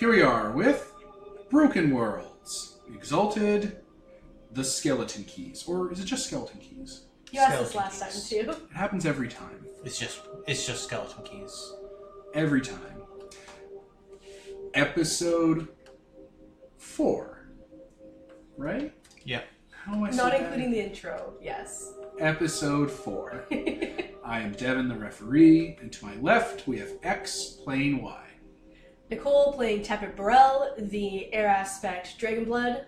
Here we are with Broken Worlds, Exalted, the Skeleton Keys. Or is it just Skeleton Keys? You asked this last time, too. It happens every time. It's just Skeleton Keys. Every time. Episode 4. Right? Yeah. How am I Not including the intro, yes. Episode 4. I am Devin, the referee, and to my left we have X playing Y. Nicole playing Tepet Burrell, the air aspect Dragonblood,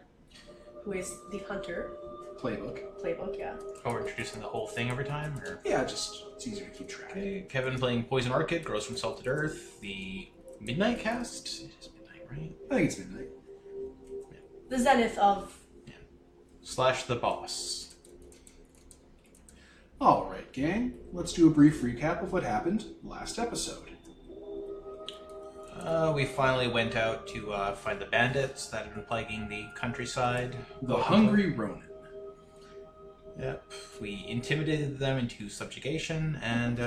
who is the hunter. Playbook, yeah. Oh, we're introducing the whole thing every time? Or? Yeah, just it's easier to keep track. Okay, Kevin playing Poison Orchid, grows from Salted Earth, the Midnight Cast? It is Midnight, right? I think it's midnight. The zenith of... Slash the boss. Alright, gang. Let's do a brief recap of what happened last episode. We finally went out to find the bandits that had been plaguing the countryside. The Hungry Ronin. Yep. We intimidated them into subjugation and,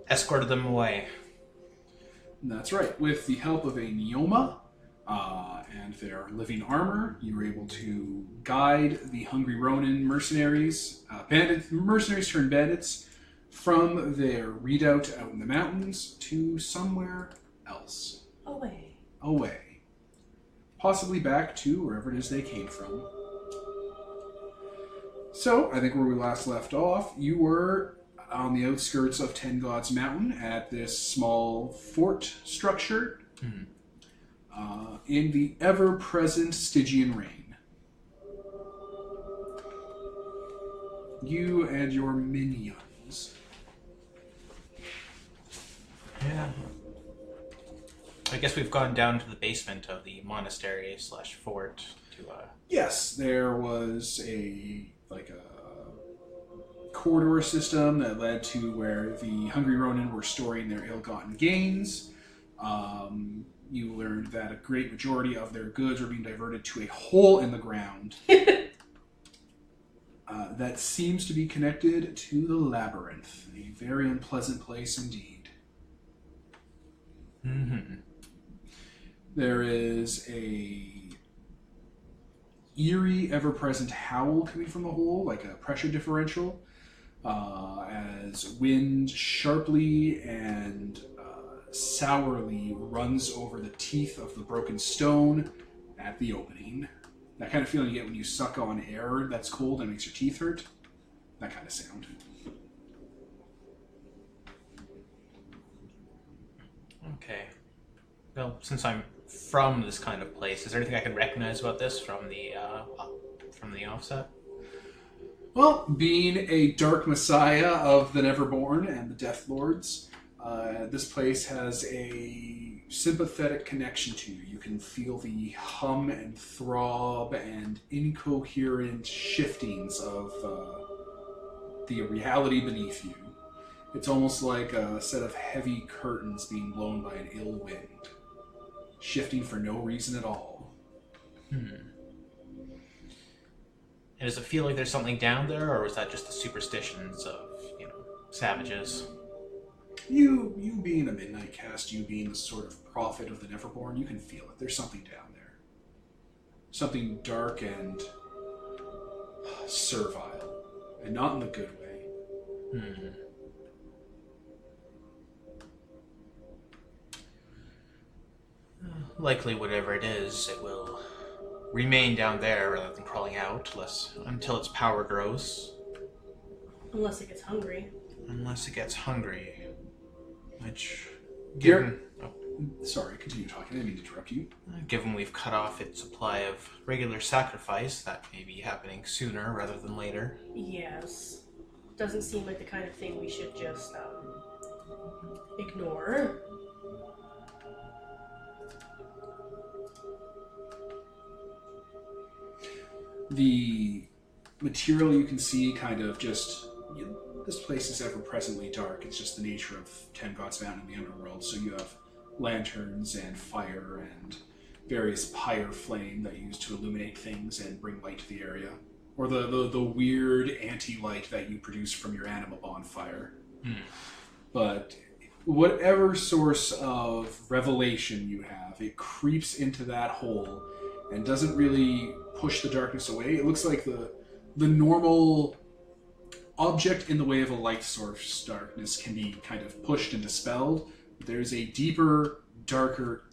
escorted them away. That's right. With the help of a Neoma and their living armor, you were able to guide the Hungry Ronin mercenaries, mercenaries turned bandits, from their redoubt out in the mountains to somewhere else. Away. Possibly back to wherever it is they came from. So, I think where we last left off, you were on the outskirts of Ten Gods Mountain at this small fort structure in the ever-present Stygian rain. You and your minions. Yeah. I guess we've gone down to the basement of the monastery / fort to, Yes, there was a corridor system that led to where the Hungry Ronin were storing their ill-gotten gains. You learned that a great majority of their goods were being diverted to a hole in the ground that seems to be connected to the labyrinth. A very unpleasant place indeed. Mm-hmm. There is a eerie, ever-present howl coming from the hole, like a pressure differential, as wind sharply and sourly runs over the teeth of the broken stone at the opening. That kind of feeling you get when you suck on air that's cold and makes your teeth hurt. That kind of sound. Okay. Well, since I'm from this kind of place, is there anything I can recognize about this from the offset? Well, being a dark messiah of the Neverborn and the Death Lords, this place has a sympathetic connection to you. You can feel the hum and throb and incoherent shiftings of the reality beneath you. It's almost like a set of heavy curtains being blown by an ill wind, shifting for no reason at all. And does it feel like there's something down there, or is that just the superstitions of, savages? You being a Midnight Cast, you being the sort of prophet of the Neverborn, you can feel it. There's something down there. Something dark and servile, and not in the good way. Likely, whatever it is, it will remain down there rather than crawling out, until its power grows. Unless it gets hungry. Which, Sorry, continue talking. I didn't mean to interrupt you. Given we've cut off its supply of regular sacrifice, that may be happening sooner rather than later. Yes. Doesn't seem like the kind of thing we should just, ignore. The material you can see kind of just... this place is ever-presently dark. It's just the nature of Ten Gods Mountain in the underworld. So you have lanterns and fire and various pyre flame that you use to illuminate things and bring light to the area. Or the weird anti-light that you produce from your anima bonfire. But whatever source of revelation you have, it creeps into that hole and doesn't really push the darkness away. It looks like the normal object in the way of a light source darkness can be kind of pushed and dispelled. There's a deeper, darker,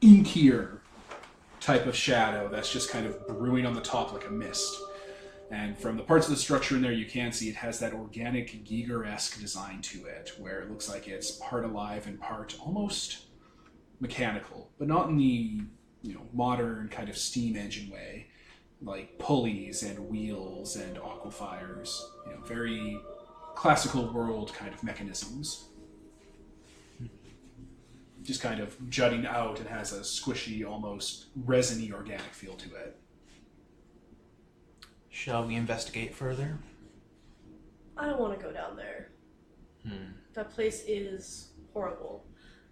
inkier type of shadow that's just kind of brewing on the top like a mist. And from the parts of the structure in there, you can see it has that organic Giger-esque design to it, where it looks like it's part alive and part almost mechanical, but not in the modern kind of steam engine way, like pulleys and wheels and aquifers, very classical world kind of mechanisms. Just kind of jutting out and has a squishy, almost resiny organic feel to it. Shall we investigate further? I don't want to go down there. That place is horrible.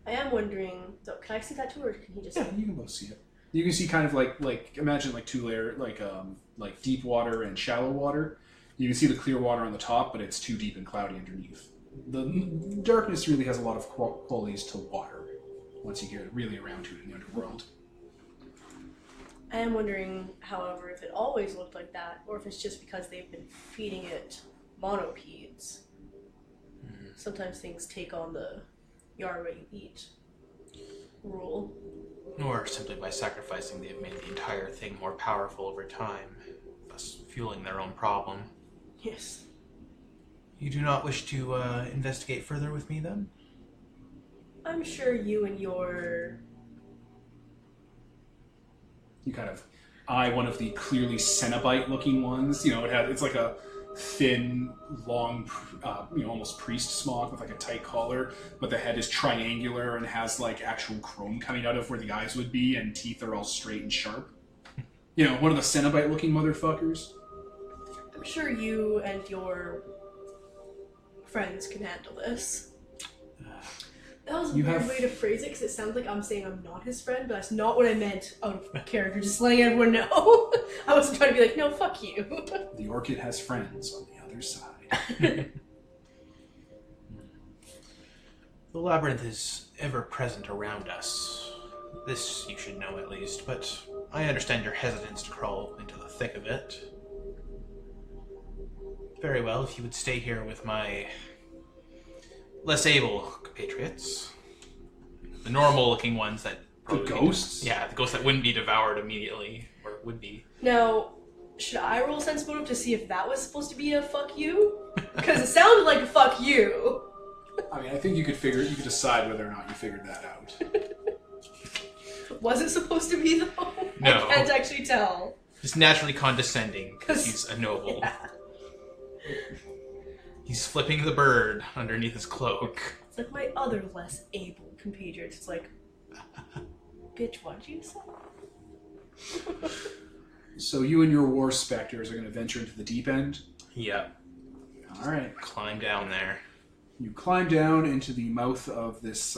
I am wondering, so can I see that too, or can he just... Yeah, you can both see it. You can see kind of like imagine like two layer, like deep water and shallow water. You can see the clear water on the top, but it's too deep and cloudy underneath. The darkness really has a lot of qualities to water once you get really around to it in the underworld. I am wondering, however, if it always looked like that, or if it's just because they've been feeding it monopedes. Sometimes things take on the "you are what you eat" rule. Or simply by sacrificing, they've made the entire thing more powerful over time, thus fueling their own problem. Yes. You do not wish to investigate further with me, then? I'm sure you and your... You kind of eye one of the clearly Cenobite-looking ones. It's like a thin, long, almost priest smock with like a tight collar, but the head is triangular and has like actual chrome coming out of where the eyes would be, and teeth are all straight and sharp. One of the Cenobite-looking motherfuckers. I'm sure you and your friends can handle this. That was a weird way to phrase it, because it sounds like I'm saying I'm not his friend, but that's not what I meant out of character, just letting everyone know. I wasn't trying to be like, no, fuck you. The orchid has friends on the other side. The labyrinth is ever present around us. This you should know at least, but I understand your hesitance to crawl into the thick of it. Very well, if you would stay here with my less able compatriots. The normal-looking ones that... The ghosts? Yeah, the ghosts that wouldn't be devoured immediately, or would be. Now, should I roll sense motive to see if that was supposed to be a fuck you? Because it sounded like a fuck you. I mean, I think you could decide whether or not you figured that out. Was it supposed to be, though? No. I can't actually tell. Just naturally condescending, because he's a noble. Yeah. He's flipping the bird underneath his cloak. It's like my other less able compatriots. It's like, bitch, what'd you say? So you and your war specters are going to venture into the deep end? Yep. All right. Climb down there. You climb down into the mouth of this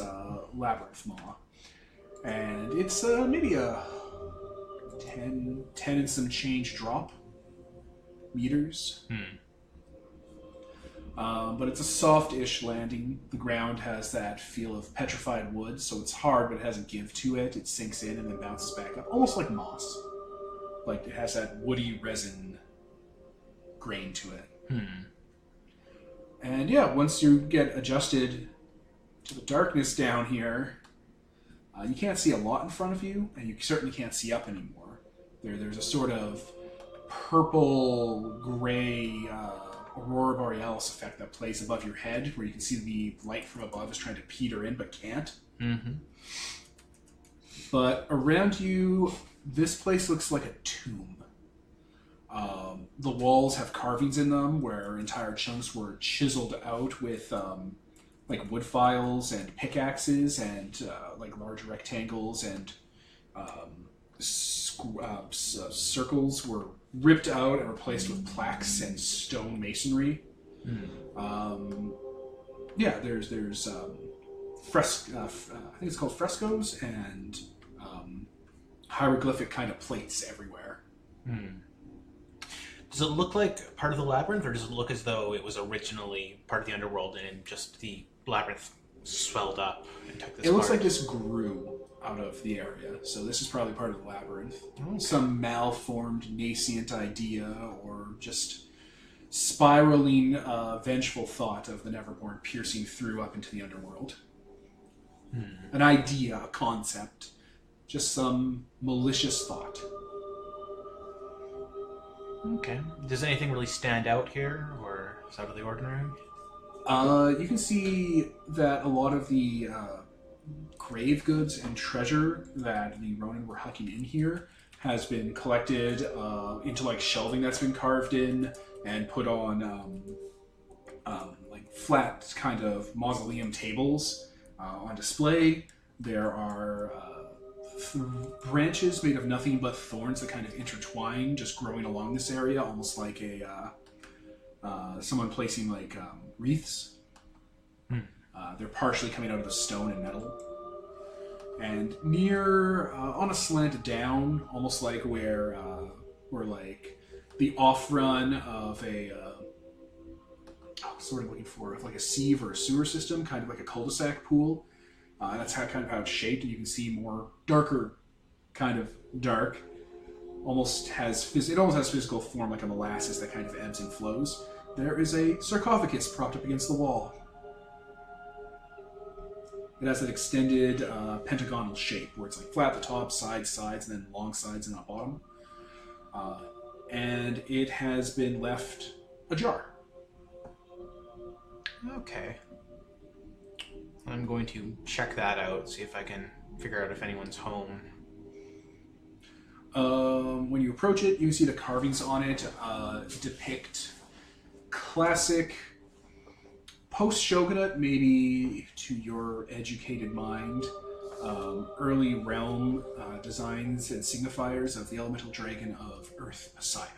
labyrinth maw. And it's maybe a 10 and some change drop meters. But it's a soft-ish landing. The ground has that feel of petrified wood, so it's hard, but it has a give to it. It sinks in and then bounces back up, almost like moss. Like it has that woody resin grain to it. And yeah, once you get adjusted to the darkness down here, you can't see a lot in front of you, and you certainly can't see up anymore. There's a sort of purple-gray Aurora Borealis effect that plays above your head, where you can see the light from above is trying to peter in, but can't. But around you, this place looks like a tomb. The walls have carvings in them where entire chunks were chiseled out with like wood files and pickaxes and like large rectangles and circles were ripped out and replaced with plaques and stone masonry. Yeah, there's I think it's called frescoes and hieroglyphic kind of plates everywhere. Does it look like part of the labyrinth, or does it look as though it was originally part of the underworld and just the labyrinth swelled up and took this It looks part. like this grew out of the area, so this is probably part of the labyrinth. Okay. Some malformed, nascent idea, or just spiraling, vengeful thought of the Neverborn piercing through up into the underworld. An idea, a concept, just some malicious thought. Okay. Does anything really stand out here, or is out of the ordinary? You can see that a lot of the grave goods and treasure that the ronin were hucking in here has been collected into like shelving that's been carved in and put on like flat kind of mausoleum tables on display. There are branches made of nothing but thorns that kind of intertwine, just growing along this area, almost like a someone placing like wreaths. They're partially coming out of the stone and metal. And near, on a slant down, almost like where like the off-run of a, sort of looking for, like a sieve or a sewer system, kind of like a cul-de-sac pool. That's kind of how it's shaped, and you can see more darker, kind of dark. It almost has physical form, like a molasses that kind of ebbs and flows. There is a sarcophagus propped up against the wall. It has an extended pentagonal shape where it's like flat at the top, sides, and then long sides and a bottom. And it has been left ajar. Okay. I'm going to check that out, see if I can figure out if anyone's home. When you approach it, you can see the carvings on it depict classic post-shogunate, maybe to your educated mind, early realm designs and signifiers of the elemental dragon of Earth, Messiah.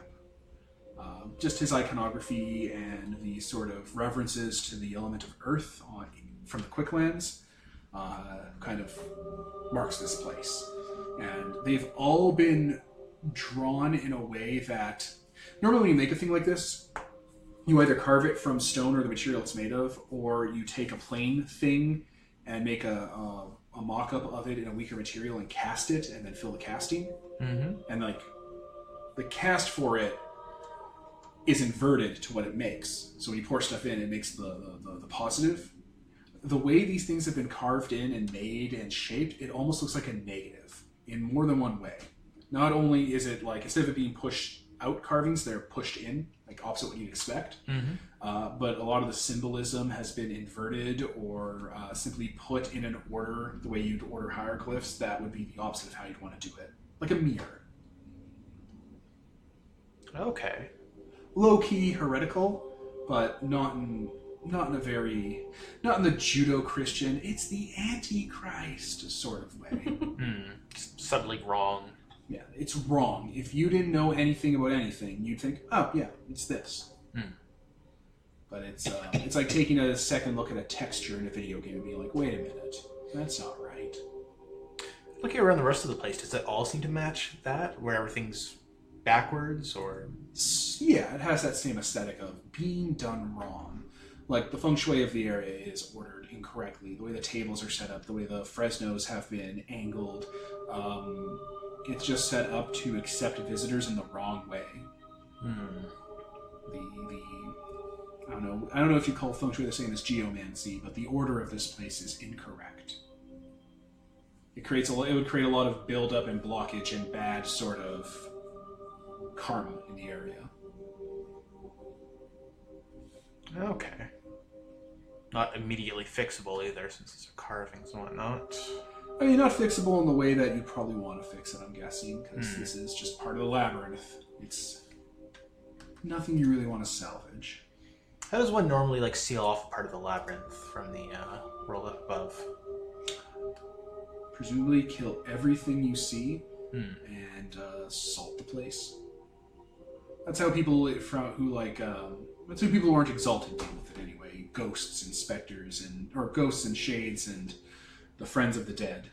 Just his iconography and the sort of references to the element of Earth from the Quicklands kind of marks this place. And they've all been drawn in a way that, normally when you make a thing like this, you either carve it from stone or the material it's made of, or you take a plain thing and make a mock-up of it in a weaker material and cast it, and then fill the casting. Mm-hmm. And like the cast for it is inverted to what it makes. So when you pour stuff in, it makes the positive. The way these things have been carved in and made and shaped, it almost looks like a negative in more than one way. Not only is it like, instead of it being pushed out carvings, they're pushed in, like opposite what you'd expect. Mm-hmm. But a lot of the symbolism has been inverted or simply put in an order, the way you'd order hieroglyphs, that would be the opposite of how you'd want to do it. Like a mirror. Okay. Low-key heretical, but not in the Judo-Christian, it's the Antichrist sort of way. Subtly wrong. Yeah, it's wrong. If you didn't know anything about anything, you'd think, oh, yeah, it's this. But it's like taking a second look at a texture in a video game and being like, wait a minute, that's not right. Looking around the rest of the place, does it all seem to match that? Where everything's backwards, or...? Yeah, it has that same aesthetic of being done wrong. Like, the feng shui of the area is ordered incorrectly. The way the tables are set up, the way the Fresnos have been angled, it's just set up to accept visitors in the wrong way. I don't know if you call feng shui the same as geomancy, but the order of this place is incorrect. It would create a lot of buildup and blockage and bad sort of karma in the area. Okay. Not immediately fixable either, since these are carvings and whatnot. I mean, not fixable in the way that you probably want to fix it, I'm guessing, because this is just part of the labyrinth. It's nothing you really want to salvage. How does one normally, like, seal off a part of the labyrinth from the world up above? Presumably kill everything you see and salt the place. That's how people that's how people who aren't exalted deal with it anyway. Ghosts and specters or ghosts and shades and the friends of the dead.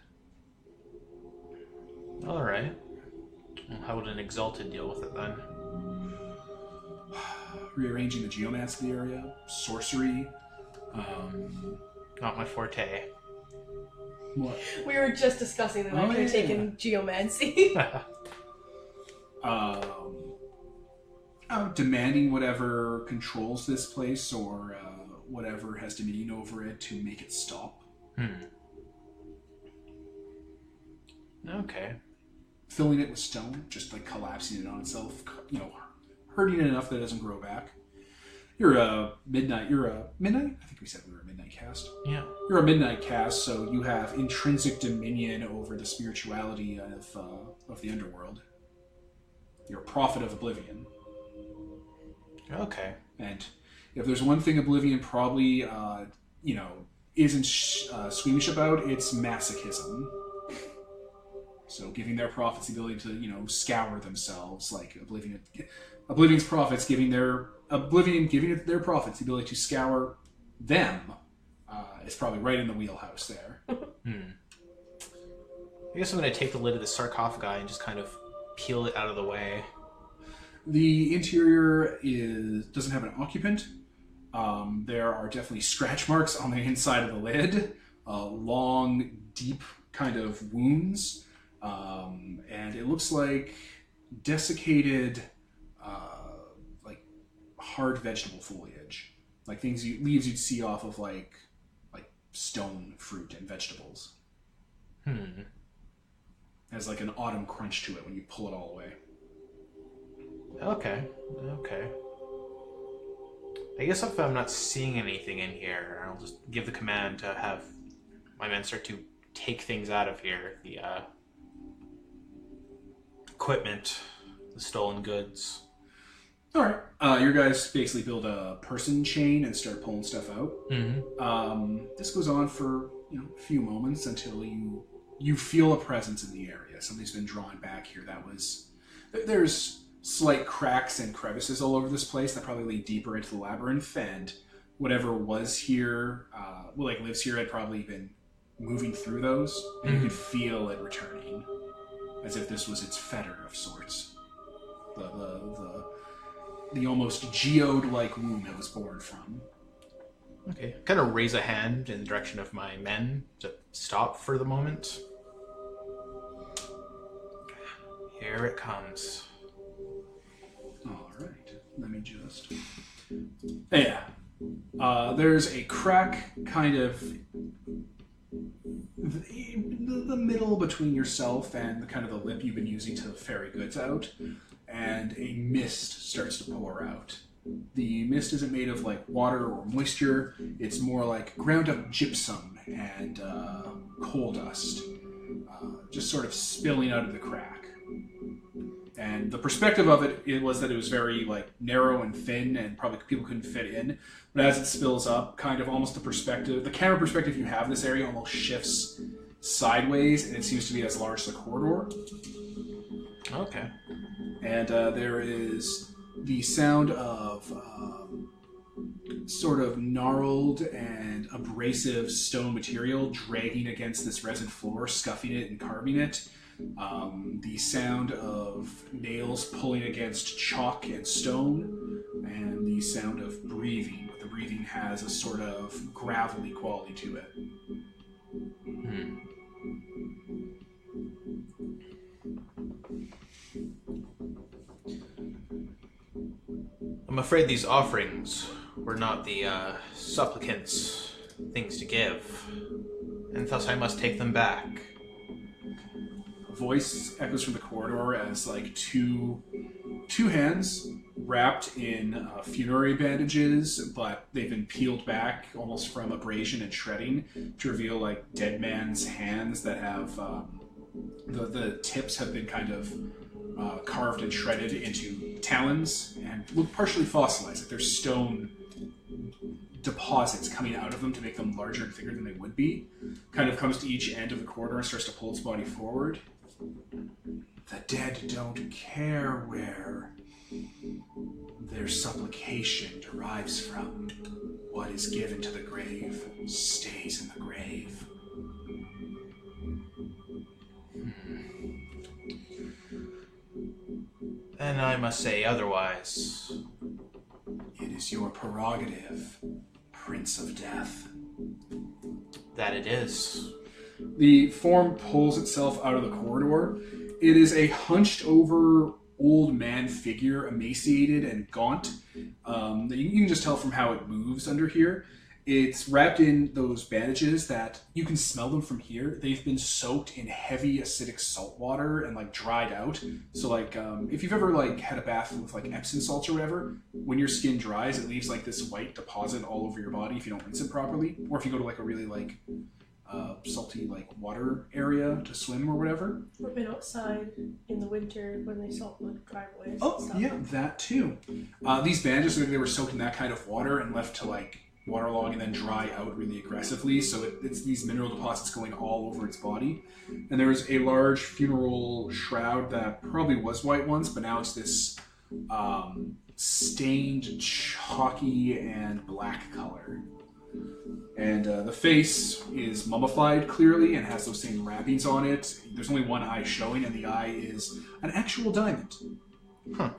Alright. Well, how would an exalted deal with it then? Rearranging the geomancy of the area, sorcery, Not my forte. What? We were just discussing that I could have taken geomancy. Demanding whatever controls this place or whatever has dominion over it to make it stop. Okay. Filling it with stone, just like collapsing it on itself, hurting it enough that it doesn't grow back. You're a midnight? I think we said we were a midnight cast. Yeah. You're a midnight cast, so you have intrinsic dominion over the spirituality of the underworld. You're a prophet of Oblivion. Okay. And if there's one thing Oblivion probably, isn't squeamish about, it's masochism. So giving their prophets the ability to, scour themselves, like Oblivion's prophets giving their prophets the ability to scour them, is probably right in the wheelhouse there. I guess I'm going to take the lid of the sarcophagi and just kind of peel it out of the way. The interior doesn't have an occupant. There are definitely scratch marks on the inside of the lid, long, deep kind of wounds, and it looks like desiccated, like hard vegetable foliage, like leaves you'd see off of like stone fruit and vegetables. Has like an autumn crunch to it when you pull it all away. Okay. I guess if I'm not seeing anything in here, I'll just give the command to have my men start to take things out of here. The equipment, the stolen goods. All right. Your guys basically build a person chain and start pulling stuff out. This goes on for a few moments until you feel a presence in the area. Something's been drawn back here. There's slight cracks and crevices all over this place that probably lead deeper into the labyrinth, and whatever was here, lives here, had probably been moving through those, and you could feel it returning, as if this was its fetter of sorts. The almost geode-like womb it was born from. Okay. Kind of raise a hand in the direction of my men to stop for the moment. Here it comes. All right. Let me just... Yeah. There's a crack kind of... the middle between yourself and the lip you've been using to ferry goods out, and a mist starts to pour out. The mist isn't made of water or moisture. It's more like ground up gypsum and coal dust, just sort of spilling out of the crack. And the perspective of it was that it was very narrow and thin, and probably people couldn't fit in. But as it spills up, kind of almost the camera perspective you have in this area almost shifts sideways, and it seems to be as large as a corridor. Okay. And there is the sound of sort of gnarled and abrasive stone material dragging against this resin floor, scuffing it and carving it. The sound of nails pulling against chalk and stone, and the sound of breathing. But the breathing has a sort of gravelly quality to it. I'm afraid these offerings were not the supplicants' things to give, and thus I must take them back. A voice echoes from the corridor as two hands wrapped in funerary bandages, but they've been peeled back almost from abrasion and shredding to reveal dead man's hands that have the tips have been kind of carved and shredded into talons and look partially fossilized. There's stone deposits coming out of them to make them larger and thicker than they would be. Kind of comes to each end of the corridor and starts to pull its body forward. The dead don't care where their supplication derives from. What is given to the grave stays in the grave. And I must say otherwise. It is your prerogative, Prince of Death. That it is. The form pulls itself out of the corridor. It is a hunched over old man figure, emaciated and gaunt. You can just tell from how it moves under here. It's wrapped in those bandages that you can smell them from here. They've been soaked in heavy acidic salt water and like dried out. So like if you've ever like had a bath with like Epsom salts or whatever, when your skin dries, it leaves like this white deposit all over your body if you don't rinse it properly, or if you go to like a really like salty like water area to swim or whatever. I've been outside in the winter when they salt the driveways. Oh yeah, that too. These bandages, they were soaked in that kind of water and left to like waterlog and then dry out really aggressively. So it's these mineral deposits going all over its body. And there's a large funeral shroud that probably was white once, but now it's this stained, chalky, and black color. And the face is mummified clearly and has those same wrappings on it. There's only one eye showing, and the eye is an actual diamond. Huh.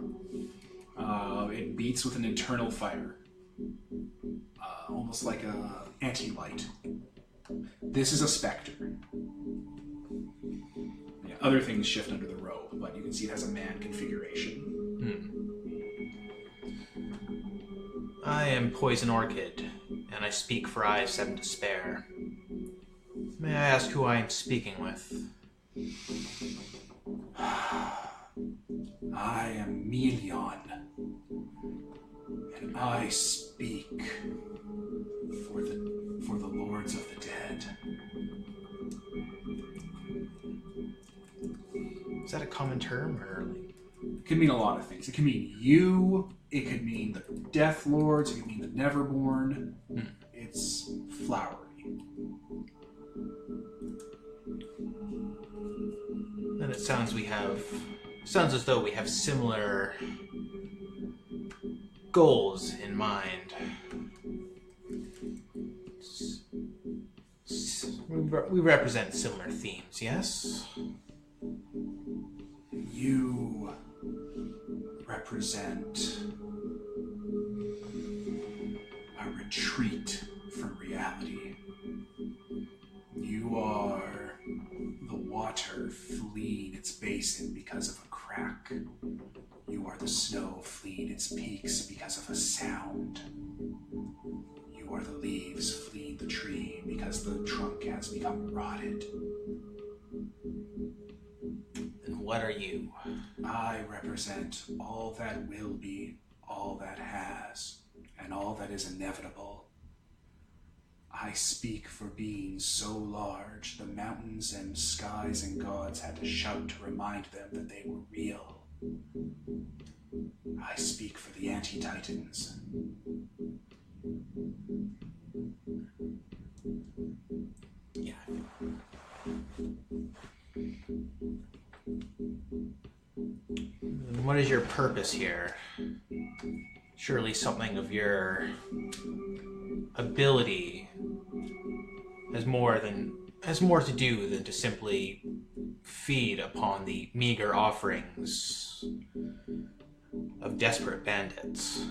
It beats with an internal fire. Almost like a anti-light. This is a specter. Yeah, other things shift under the robe, but you can see it has a man configuration. I am Poison Orchid, and I speak for I 7 to spare. May I ask who I am speaking with? I am Melion, and I speak for the lords of the dead. Is that a common term, or like... It can mean a lot of things. It can mean you, it could mean the Death Lords, it could mean the Neverborn. It's flowery. Then it sounds as though we have similar goals in mind. We represent similar themes, yes? You represent a retreat from reality. You are the water fleeing its basin because of a crack. You are the snow fleeing its peaks because of a sound. You are the leaves fleeing the tree because the trunk has become rotted. And what are you? I represent all that will be, all that has, and all that is inevitable. I speak for beings so large, the mountains and skies and gods had to shout to remind them that they were real. I speak for the anti-titans. Yeah. And what is your purpose here? Surely something of your ability has more to do than to simply feed upon the meager offerings of desperate bandits.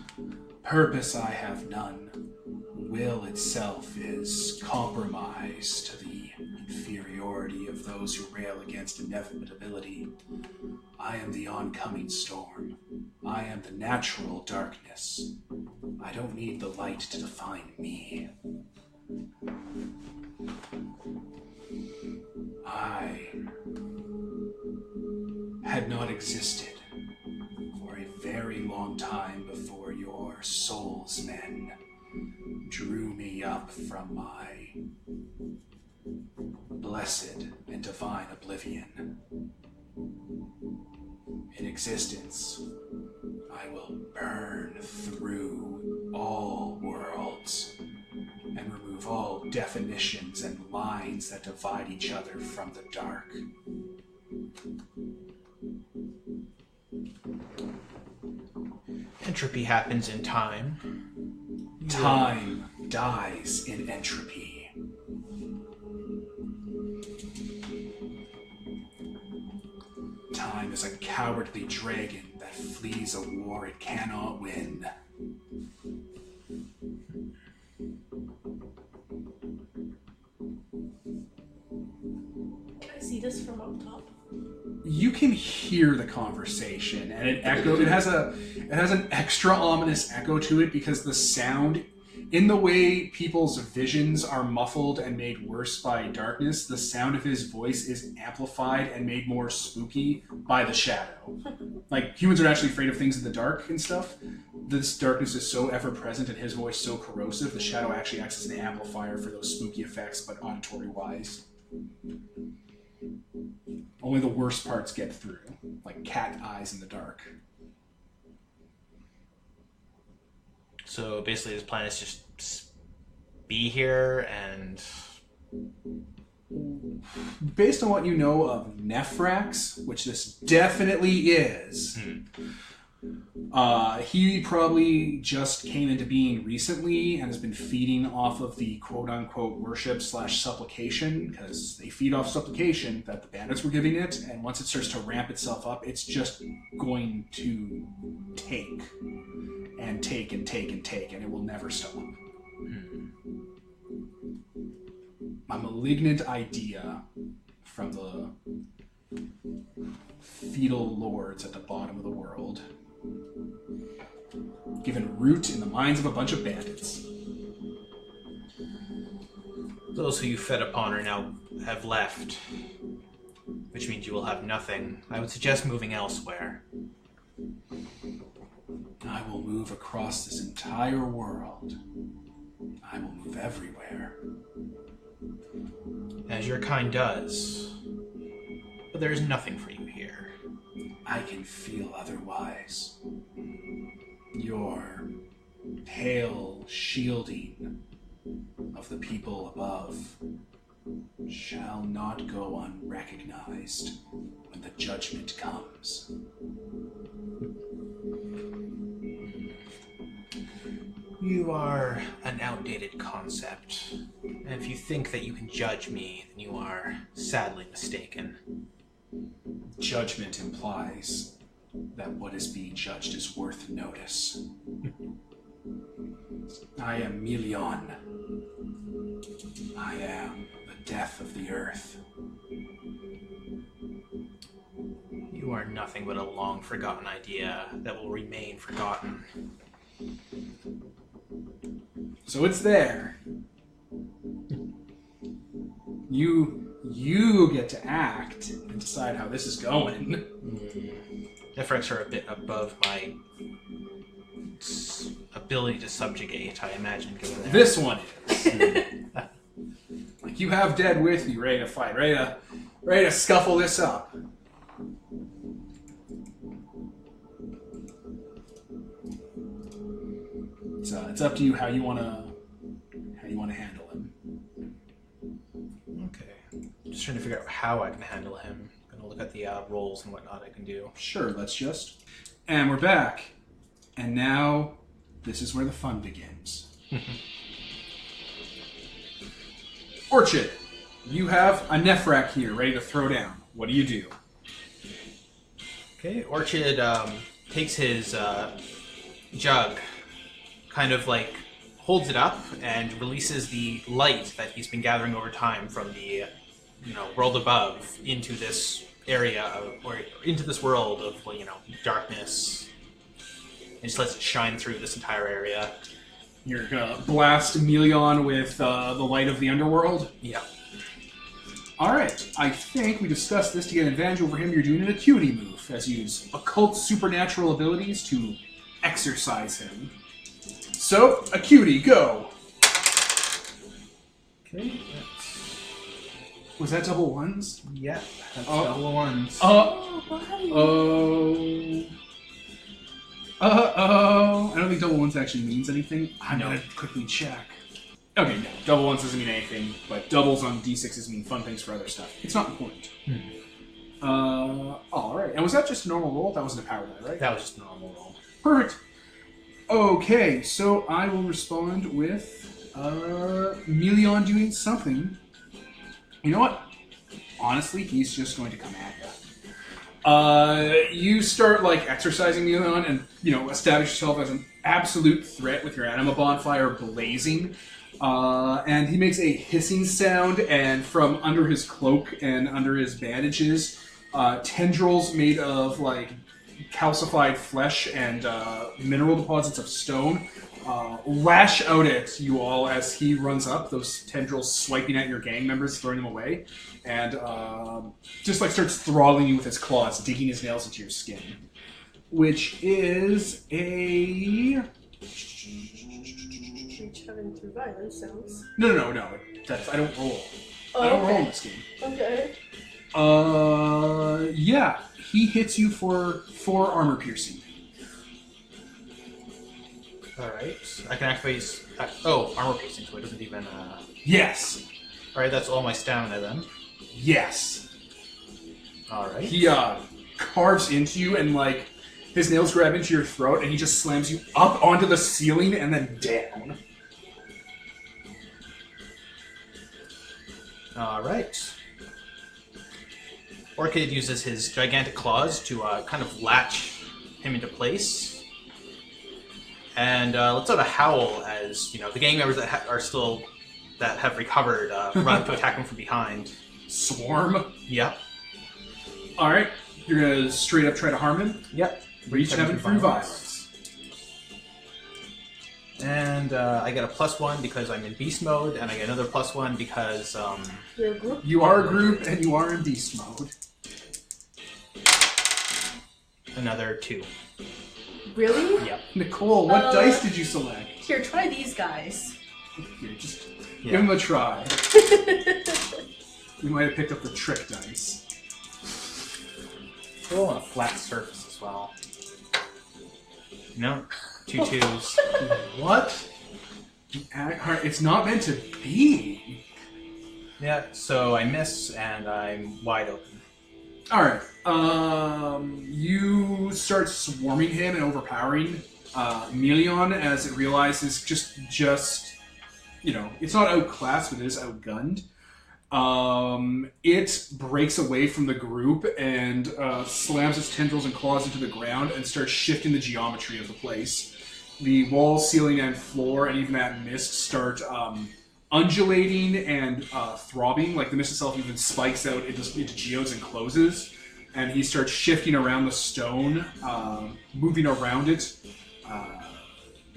Purpose I have none. Will itself is compromise to the inferiority of those who rail against inevitability. I am the oncoming storm. I am the natural darkness. I don't need the light to define me. I had not existed for a very long time before your souls men drew me up from my blessed and divine oblivion. In existence, I will burn through all worlds and remove all definitions and lines that divide each other from the dark. Entropy happens in time. Time dies in entropy. Time is a cowardly dragon that flees a war it cannot win. see this from up top? You can hear the conversation, and it has an extra ominous echo to it because the sound, in the way people's visions are muffled and made worse by darkness, the sound of his voice is amplified and made more spooky by the shadow. Like, humans are actually afraid of things in the dark and stuff. This darkness is so ever-present and his voice so corrosive, the shadow actually acts as an amplifier for those spooky effects, but auditory-wise. Only the worst parts get through, like cat eyes in the dark. So basically his plan is just be here and... Based on what you know of Nephrax, which this definitely is, he probably just came into being recently and has been feeding off of the quote-unquote worship/supplication, because they feed off supplication that the bandits were giving it, and once it starts to ramp itself up, it's just going to take and take and take and take, and it will never stop. A malignant idea from the feudal lords at the bottom of the world, given root in the minds of a bunch of bandits. Those who you fed upon are now have left, which means you will have nothing. I would suggest moving elsewhere. I will move across this entire world. I will move everywhere. As your kind does. But there is nothing for you here. I can feel otherwise. Your pale shielding of the people above shall not go unrecognized when the judgment comes. You are an outdated concept. And if you think that you can judge me, then you are sadly mistaken. Judgment implies that what is being judged is worth notice. I am Milion. I am the death of the earth. You are nothing but a long-forgotten idea that will remain forgotten. So it's there. You get to act and decide how this is going. Nephrax are a bit above my ability to subjugate, I imagine, given that. This one is. Like, you have dead with you, ready to fight, ready to scuffle this up. It's up to you how you want to handle him. Okay. Just trying to figure out how I can handle him. I'm gonna look at the rolls and whatnot I can do. Sure, let's just. And we're back. And now, this is where the fun begins. Orchid, you have a Nephrak here ready to throw down. What do you do? Okay, Orchid takes his jug, kind of like holds it up and releases the light that he's been gathering over time from the world above into this area or into this world of darkness, and just lets it shine through this entire area. You're gonna blast Emilion with the light of the underworld? Yeah. Alright, I think we discussed this to get an advantage over him. You're doing an acuity move, as you use occult supernatural abilities to exorcise him. So, acuity, go! Okay, Was that double ones? yeah, that's double ones. I don't think double ones actually means anything. I'm gonna quickly check. Okay, no, double ones doesn't mean anything, but doubles on d6s mean fun things for other stuff. It's not important. Alright, and was that just a normal roll? That wasn't a power die, right? That was just a normal roll. Perfect. Okay, so I will respond with Milion doing something. You know what? Honestly, he's just going to come at you. You start exercising Milion and establish yourself as an absolute threat with your anima bonfire blazing. And he makes a hissing sound, and from under his cloak and under his bandages, tendrils made of like calcified flesh and mineral deposits of stone lash out at you all as he runs up, those tendrils swiping at your gang members, throwing them away, and just like starts throttling you with his claws, digging his nails into your skin. Which is a... Reach heaven through violence sounds... No. I don't roll. Oh, I don't roll in this game. Okay. Yeah. He hits you for 4 armor piercing. Alright. I can activate... armor piercing, so it doesn't even... Yes. Alright, that's all my stamina then. Yes. Alright. He carves into you and like his nails grab into your throat and he just slams you up onto the ceiling and then down. Alright. Orchid uses his gigantic claws to kind of latch him into place. And lets out a howl as, the gang members that that have recovered run to attack him from behind. Swarm? Yep. Alright. You're gonna straight up try to harm him? Yep. Reach heaven through violence. And I get a +1 because I'm in beast mode, and I get another +1 because You're a group? You are a group and you are in beast mode. another 2. Really? Yep. Nicole, what dice did you select? Here, try these guys. Here, just give him a try. You might have picked up the trick dice. Oh, on a flat surface as well. No, 2 2s. What? It's not meant to be. Yeah, so I miss and I'm wide open. Alright. You start swarming him and overpowering Melion as it realizes just it's not outclassed, but it is outgunned. It breaks away from the group and slams its tendrils and claws into the ground and starts shifting the geometry of the place. The wall, ceiling, and floor, and even that mist start undulating and throbbing. Like the mist itself even spikes out into geodes and closes. And he starts shifting around the stone, moving around it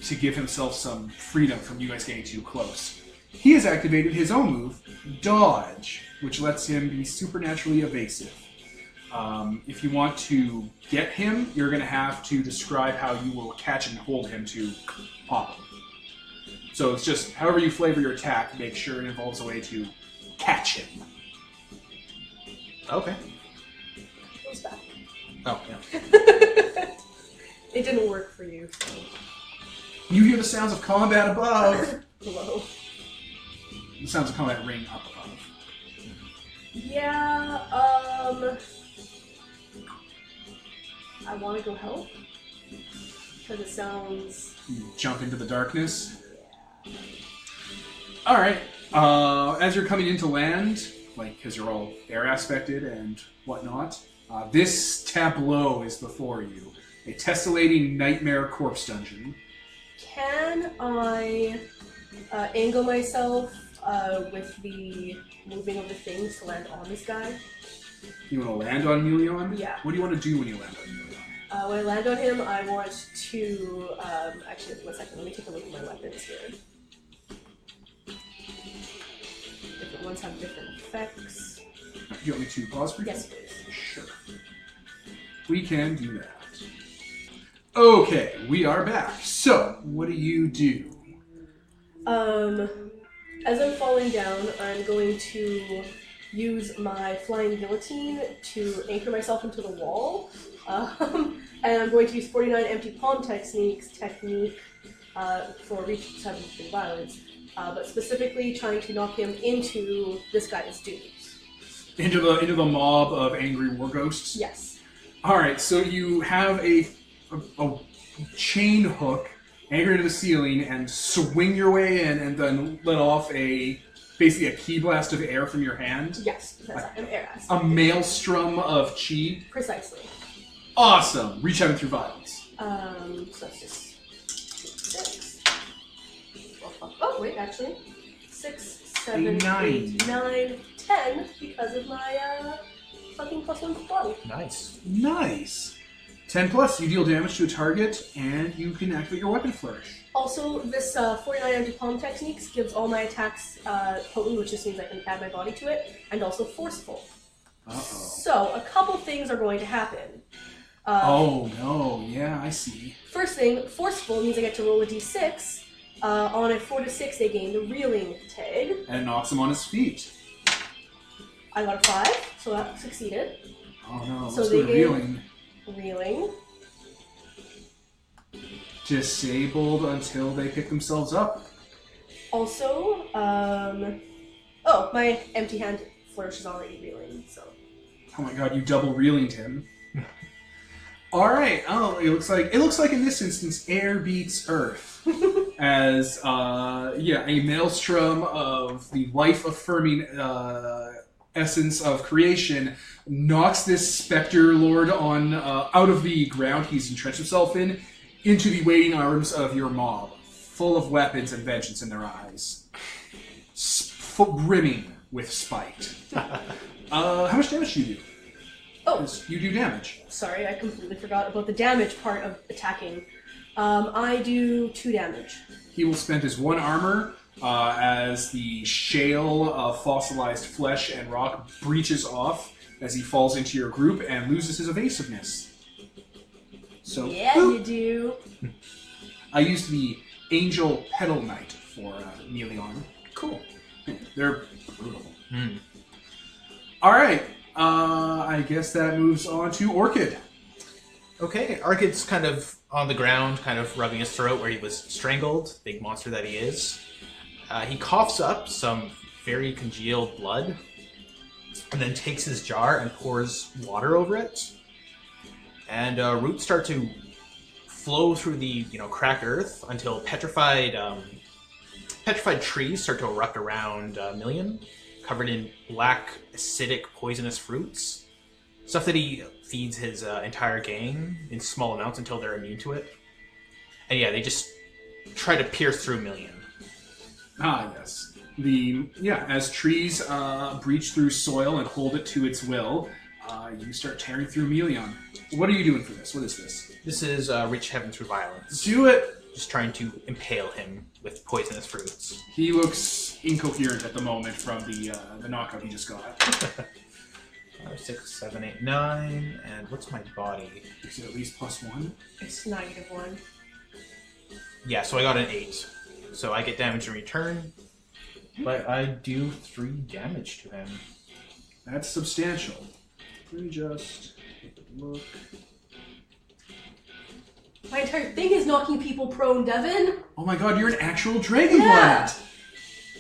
to give himself some freedom from you guys getting too close. He has activated his own move, Dodge, which lets him be supernaturally evasive. If you want to get him, you're going to have to describe how you will catch and hold him to pop him. So it's just, however you flavor your attack, make sure it involves a way to catch him. Okay. Goes back. Oh, yeah. It didn't work for you, so... You hear the sounds of combat above. Hello. The sounds of combat ring up above. Yeah, I want to go help. Because it sounds... You jump into the darkness. Yeah. Alright. As you're coming into land, because you're all air aspected and whatnot, this tableau is before you. A tessellating nightmare corpse dungeon. Can I angle myself with the moving of the things to land on this guy? You want to land on Melion? Yeah. What do you want to do when you land on Melion? When I land on him, I want to... actually, 1 second. Let me take a look at my weapons here. Different ones have different effects. Do you want me to pause for you? Yes, please. Sure. We can do that. Okay, we are back. So, what do you do? As I'm falling down, I'm going to use my flying guillotine to anchor myself into the wall. And I'm going to use 49 empty palm technique for reach 7 through violence, but specifically trying to knock him into this guy's dudes. Into the mob of angry war ghosts? Yes. Alright, so you have a chain hook anchored to the ceiling and swing your way in and then let off basically a ki blast of air from your hand. Yes, because I'm air ass. A maelstrom of chi. Precisely. Awesome. Reach heaven through violence. So that's just 6. Oh, wait, actually. 6, 7, 9. 8, 9, 10 because of my fucking +1 to body. Nice. Nice. 10 plus, you deal damage to a target, and you can activate your weapon flourish. Also, this 49 anti-palm techniques gives all my attacks potent, which just means I can add my body to it, and also forceful. Uh-oh. So, a couple things are going to happen. Oh, no. Yeah, I see. First thing, forceful means I get to roll a d6. On a 4 to 6, they gain the reeling tag. And it knocks him on his feet. I got a 5, so that succeeded. Oh, no. So Let's they go to reeling. Reeling. Disabled until they pick themselves up. Also, my empty hand flourish is already reeling, so. Oh my god, you double reeling him. Alright, it looks like in this instance, air beats earth. As, a maelstrom of the life-affirming essence of creation knocks this Spectre Lord on out of the ground he's entrenched himself in, into the waiting arms of your mob, full of weapons and vengeance in their eyes. Brimming with spite. How much damage do you do? Oh, You do damage. sorry, I completely forgot about the damage part of attacking. I do 2 damage. He will spend his 1 armor as the shale of fossilized flesh and rock breaches off as he falls into your group and loses his evasiveness. So, Yeah, boop. you do. I used the Angel Petal Knight for Melion. Cool. They're brutal. Hmm. Alright, I guess that moves on to Orchid. Okay, Orchid's kind of on the ground, kind of rubbing his throat where he was strangled, big monster that he is. He coughs up some very congealed blood, and then takes his jar and pours water over it. And roots start to flow through the cracked earth until petrified trees start to erupt around Million, covered in black, acidic, poisonous fruits. Stuff that he feeds his entire gang in small amounts until they're immune to it. And yeah, they just try to pierce through Million. Ah, yes. As trees breach through soil and hold it to its will, you start tearing through Melion. What are you doing for this? What is this? This is reach heaven through violence. Do it! Just trying to impale him with poisonous fruits. He looks incoherent at the moment from the knockout he just got. 5, 6, 7, 8, 9, and what's my body? Is it at least +1? It's -1. Yeah, so I got an 8. So I get damage in return, but I do 3 damage to him. That's substantial. Let me just take a look. My entire thing is knocking people prone, Devin. Oh my god, you're an actual dragon plant!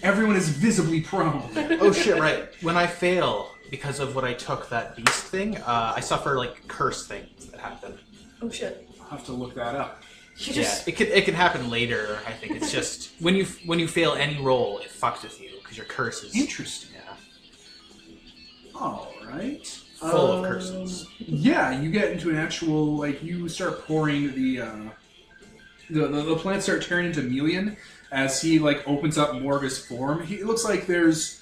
Everyone is visibly prone. Oh shit, right. When I fail, because of what I took, that beast thing, I suffer, curse things that happen. Oh shit. I'll have to look that up. You just... Yeah, it can happen later, I think. It's just, when you fail any roll, it fucks with you, because your curse is... Interesting. Yeah. Alright. Full of curses. Yeah, you get into an actual, you start pouring the plants start turning into Melion as he, opens up more of his form. It looks like there's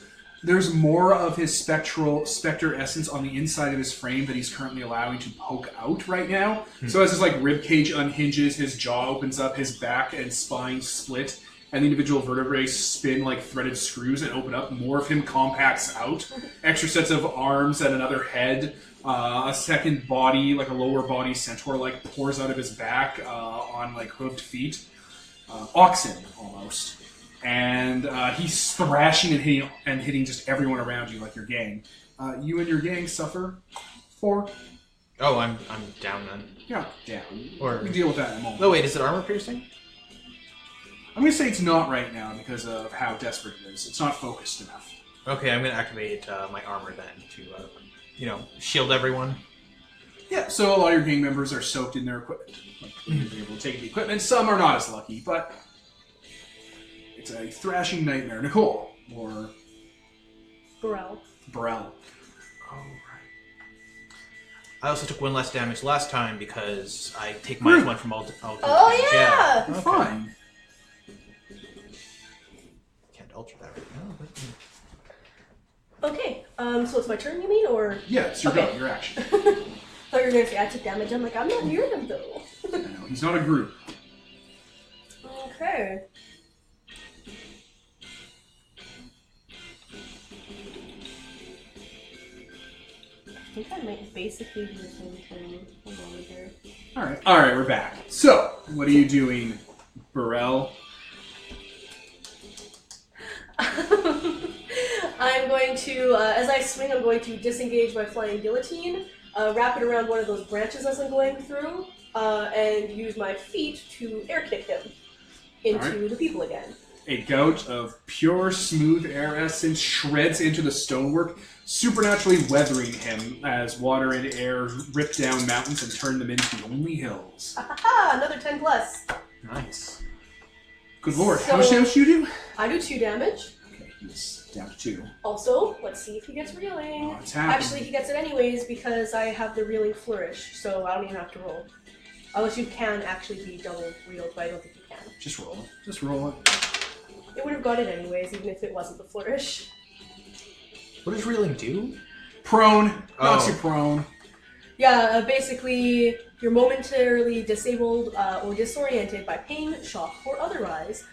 more of his specter essence on the inside of his frame that he's currently allowing to poke out right now. So as his, rib cage unhinges, his jaw opens up, his back and spine split, and the individual vertebrae spin like threaded screws and open up. More of him compacts out. Extra sets of arms and another head. A second body, a lower body centaur, pours out of his back on, hooved feet. Oxen, almost. And he's thrashing and hitting just everyone around you, like your gang. You and your gang suffer 4. Oh, I'm down then. Yeah, down. Or- we can deal with that in a moment. Oh wait, is it armor piercing? I'm going to say it's not right now because of how desperate it is. It's not focused enough. Okay, I'm going to activate my armor then to, shield everyone. Yeah, so a lot of your gang members are soaked in their equipment. They're able to take the equipment. Some are not as lucky, but it's a thrashing nightmare. Nicole, or Burrell. Burrell. Oh, right. I also took 1 less damage last time because I take -1 from all Oh, yeah! You're fine. culture that right now. Okay, so it's my turn, you mean, or? Yeah, it's your go, your action. Thought you were going to say I took damage. I'm like, I'm not near him, though. I know, he's not a group. Okay. I think I might basically do the same thing. Hold on here. Alright, we're back. So, what are you doing, Burrell? I'm going to, as I swing, I'm going to disengage my flying guillotine, wrap it around one of those branches as I'm going through, and use my feet to air kick him into the people again. A gout of pure, smooth air essence shreds into the stonework, supernaturally weathering him as water and air rip down mountains and turn them into only hills. Aha! Another 10 plus. Nice. Good lord, So, how much damage do you do? I do 2 damage. Okay, he's down to 2. Also, let's see if he gets reeling. Oh, it's happening. Actually, he gets it anyways because I have the reeling flourish, so I don't even have to roll. Unless you can actually be double reeled, but I don't think you can. Just roll it. Just roll it. It would have got it anyways, even if it wasn't the flourish. What does reeling do? Prone. Knocks Oh. you prone. Yeah, basically, you're momentarily disabled or disoriented by pain, shock, or otherwise.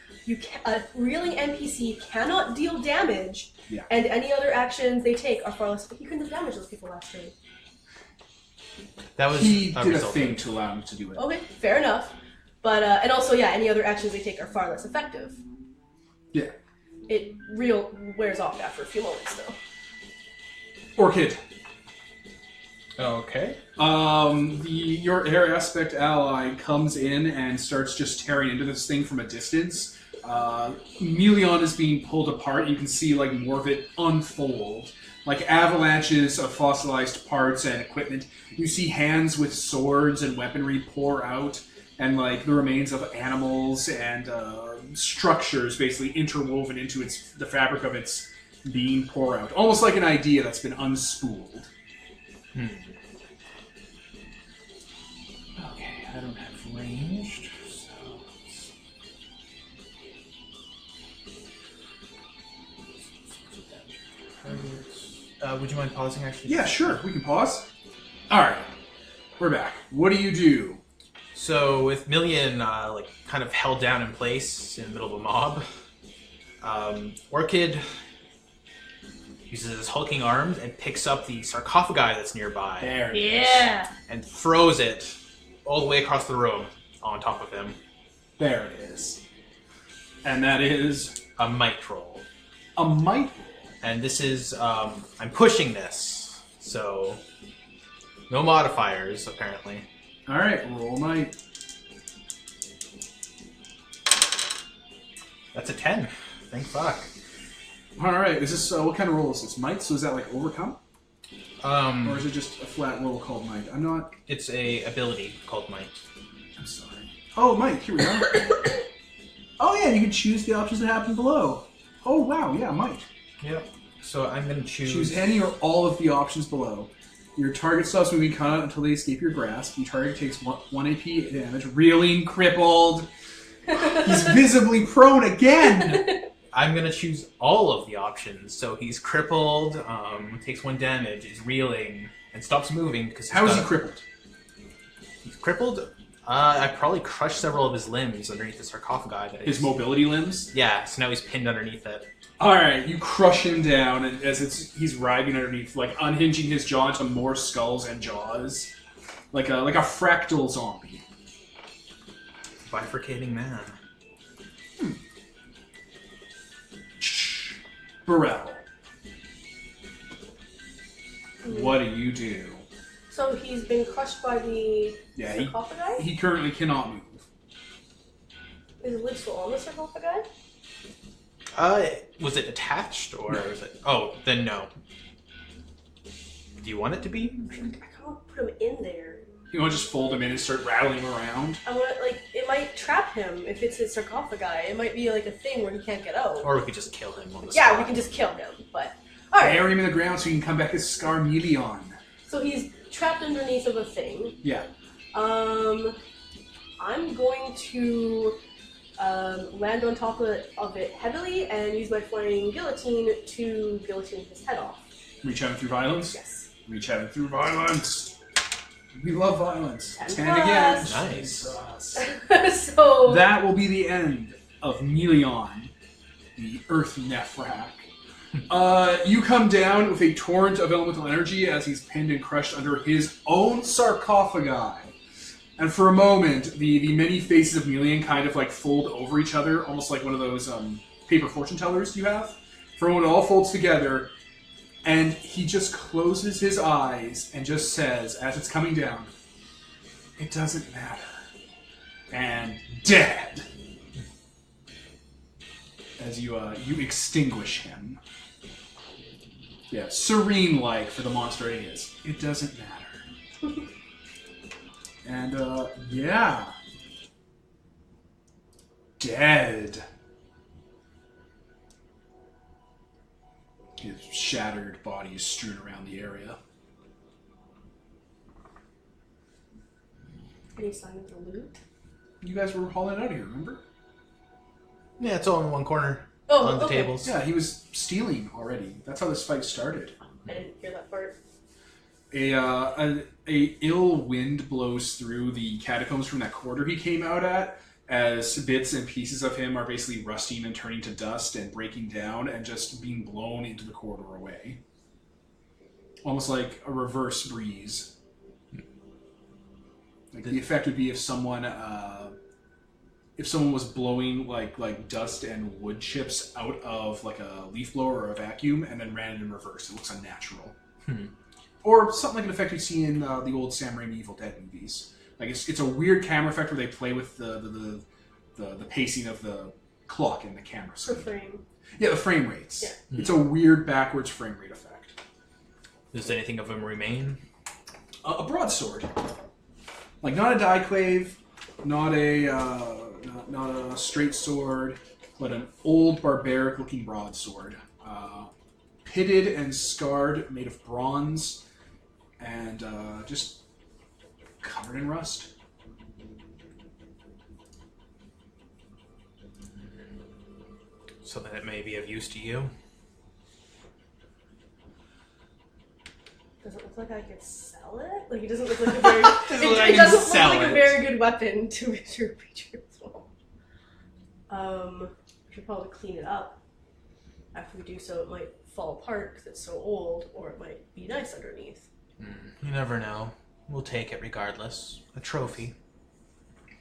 A reeling NPC cannot deal damage, and any other actions they take are far less. But you couldn't have damaged those people last turn. That was He did a result. thing to allow him to do it. Okay, fair enough. But and also, yeah, any other actions they take are far less effective. Yeah. It wears off after a few moments, though. Orchid. Okay. Your air aspect ally comes in and starts just tearing into this thing from a distance. Melion is being pulled apart. You can see like more of it unfold. Like avalanches of fossilized parts and equipment. You see hands with swords and weaponry pour out, and like the remains of animals and structures basically interwoven into the fabric of its being pour out. Almost like an idea that's been unspooled. Okay, I don't have ranged, so... would you mind pausing, actually? Yeah, sure. We can pause. Alright. We're back. What do you do? So, with Million, kind of held down in place in the middle of a mob, Orchid uses his hulking arms and picks up the sarcophagi that's nearby. There it is. Yeah! And throws it all the way across the room on top of him. There it is. And that is A might roll. a might. And this is, I'm pushing this, so no modifiers, apparently. Alright, roll might. That's a 10. Thank fuck. Alright, is this, what kind of roll is this? Might? So is that like overcome? Or is it just a flat roll called might? I'm not... It's a ability called might. I'm sorry. Oh, might, here we are. Oh yeah, you can choose the options that happen below. Oh wow, yeah, might. Yep. So I'm going to Choose any or all of the options below. Your target stops moving cut until they escape your grasp. Your target takes 1 AP damage. Reeling, crippled. He's visibly prone again! I'm going to choose all of the options. So he's crippled, takes 1 damage, is reeling, and stops moving because How is he crippled? He's crippled? I probably crushed several of his limbs underneath the sarcophagi. His mobility limbs? Yeah, so now he's pinned underneath it. Alright, you crush him down and as he's writhing underneath, like unhinging his jaw into more skulls and jaws. Like a fractal zombie. Bifurcating man. Burrell. What do you do? So he's been crushed by the sarcophagi? He currently cannot move. Is the lid still on the sarcophagi? Was it attached or was it? Oh, then no. Do you want it to be? I can't put him in there. You want to just fold him in and start rattling him around? I want it might trap him if it's his sarcophagi. It might be like a thing where he can't get out. Or we could just kill him on the Yeah, spot. we can just kill him, but... Alright, Bury him in the ground so you can come back as Scarmelion. so he's trapped underneath of a thing. Yeah. I'm going to land on top of it heavily, and use my flying guillotine to guillotine his head off. Reach out through violence? Yes. Reach out through violence. We love violence. 10 10 again. Nice. So That will be the end of Melion, the Earth Nephrak. You come down with a torrent of elemental energy as he's pinned and crushed under his own sarcophagi. And for a moment, the many faces of Melion kind of like fold over each other, almost like one of those paper fortune tellers you have. For a moment, it all folds together, and he just closes his eyes and just says, as it's coming down, "It doesn't matter." And dead. As you extinguish him. Yeah, serene-like for the monster it is. It doesn't matter. And, yeah. Dead. His shattered body is strewn around the area. any sign of the loot? You guys were hauling out here, remember? Yeah, it's all in one corner Oh, on the okay. tables. Yeah, he was stealing already. That's how this fight started. I didn't hear that part. A ill wind blows through the catacombs from that quarter he came out at, as bits and pieces of him are basically rusting and turning to dust and breaking down and just being blown into the corridor away. Almost like a reverse breeze. Like the effect would be if someone was blowing like dust and wood chips out of like a leaf blower or a vacuum and then ran it in reverse. It looks unnatural. Or something like an effect we see in the old Sam Raimi Evil Dead movies. Like it's a weird camera effect where they play with the pacing of the clock in the camera For screen. frame. Yeah, the frame rates. Yeah. It's a weird backwards frame rate effect. Does anything of him remain? A broadsword, like not a diclave, not a straight sword, but an old barbaric-looking broadsword, pitted and scarred, made of bronze, and just covered in rust. So that it may be of use to you? Does it look like I could sell it? Like it doesn't look like a very. I it can doesn't look sell like it. a very good weapon to enter a creature as well. We should probably clean it up. After we do so, it might fall apart because it's so old, or it might be nice underneath. You never know. We'll take it regardless. A trophy.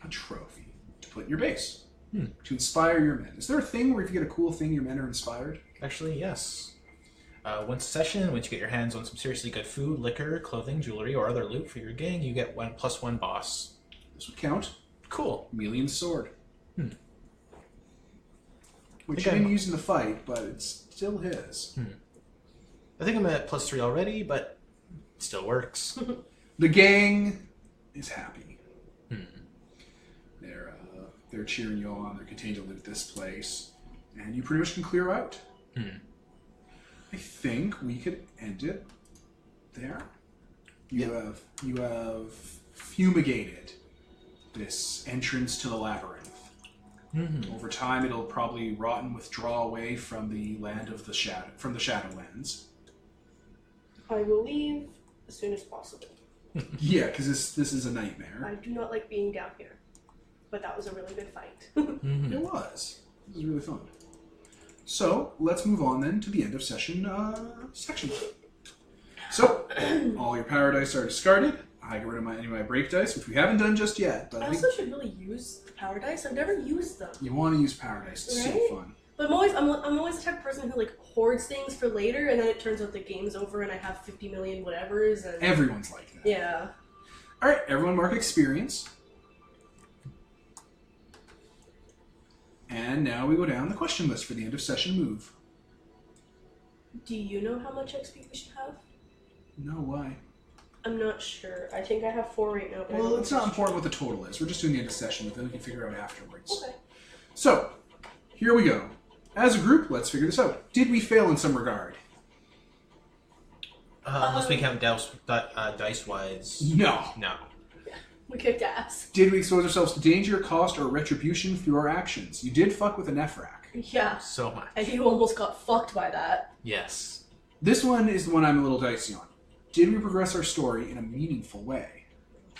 A trophy to put in your base. To inspire your men. Is there a thing where if you get a cool thing, your men are inspired? Actually, yes. Once a session, once you get your hands on some seriously good food, liquor, clothing, jewelry, or other loot for your gang, you get 1+1 boss. This would count. Cool. Melion's sword. Which Okay. he didn't use in the fight, but it's still his. I think I'm at +3 already, but it still works. The gang is happy. They're cheering you on. They're continuing to loot this place, and you pretty much can clear out. I think we could end it there. You have fumigated this entrance to the labyrinth. Over time, it'll probably rot and withdraw away from the land of the shadow, from the Shadowlands. I will leave as soon as possible. Yeah, because this is a nightmare. I do not like being down here, but that was a really good fight. It was. It was really fun. So let's move on then to the end of session section. So all your power dice are discarded. I get rid of any of my break dice, which we haven't done just yet. But I I think also should really use the power dice. I've never used them. you want to use power dice. It's so Right? fun. But I'm always the type of person who like hoards things for later, and then it turns out the game's over, and I have 50 million whatevers. And Everyone's like that. yeah. All right, everyone mark experience. And now we go down the question list for the end of session move. Do you know how much XP we should have? No, why? I'm not sure. I think I have 4 right now. But I don't Well, know it's if not that's important what the total is. We're just doing the end of session, but then we can figure out afterwards. true. Okay. So, here we go. As a group, let's figure this out. Did we fail in some regard? Unless we count dice-wise. No. No. We kicked ass. Did we expose ourselves to danger, cost, or retribution through our actions? You did fuck with a Nephrak. Yeah. So much. And you almost got fucked by that. Yes. This one is the one I'm a little dicey on. Did we progress our story in a meaningful way?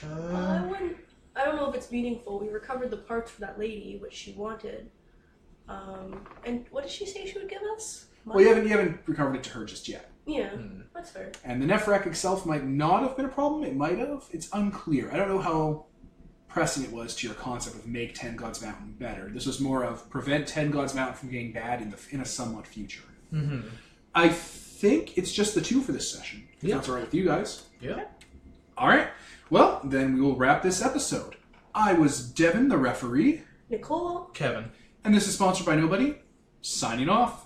I don't know if it's meaningful. We recovered the parts for that lady, which she wanted. And what did she say she would give us? Well, you haven't recovered it to her just yet. Yeah, that's fair. And the Nephrak itself might not have been a problem. It might have. It's unclear. I don't know how pressing it was to your concept of make Ten Gods Mountain better. This was more of prevent Ten Gods Mountain from getting bad in a somewhat future. Mm-hmm. I think it's just the two for this session. If that's all right with you guys. Yeah. All right. Well, then we will wrap this episode. I was Devin, the referee. Nicole. Kevin. And this is sponsored by Nobody. Signing off.